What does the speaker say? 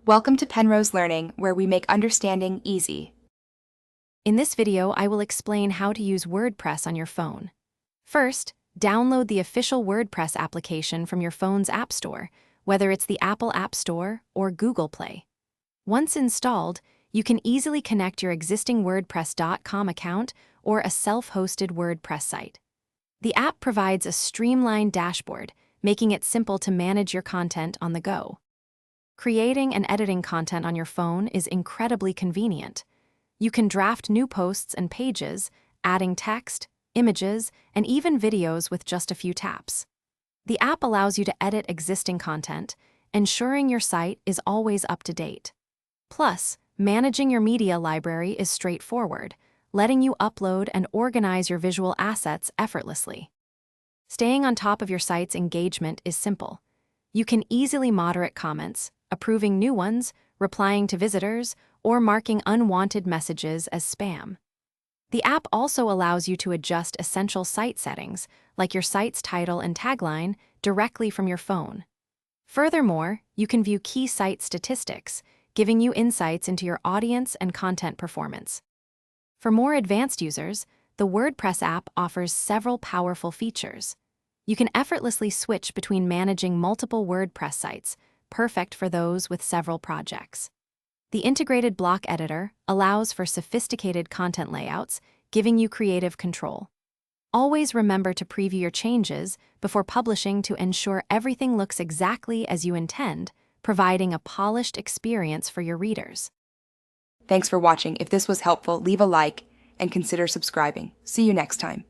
Welcome to Penrose Learning, where we make understanding easy. In this video, I will explain how to use WordPress on your phone. First, download the official WordPress application from your phone's App Store, whether it's the Apple App Store or Google Play. Once installed, you can easily connect your existing WordPress.com account or a self-hosted WordPress site. The app provides a streamlined dashboard, making it simple to manage your content on the go. Creating and editing content on your phone is incredibly convenient. You can draft new posts and pages, adding text, images, and even videos with just a few taps. The app allows you to edit existing content, ensuring your site is always up to date. Plus, managing your media library is straightforward, letting you upload and organize your visual assets effortlessly. Staying on top of your site's engagement is simple. You can easily moderate comments, approving new ones, replying to visitors, or marking unwanted messages as spam. The app also allows you to adjust essential site settings, like your site's title and tagline, directly from your phone. Furthermore, you can view key site statistics, giving you insights into your audience and content performance. For more advanced users, the WordPress app offers several powerful features. You can effortlessly switch between managing multiple WordPress sites, perfect for those with several projects. The integrated block editor allows for sophisticated content layouts, giving you creative control. Always remember to preview your changes before publishing to ensure everything looks exactly as you intend, providing a polished experience for your readers. Thanks for watching. If this was helpful, leave a like and consider subscribing. See you next time.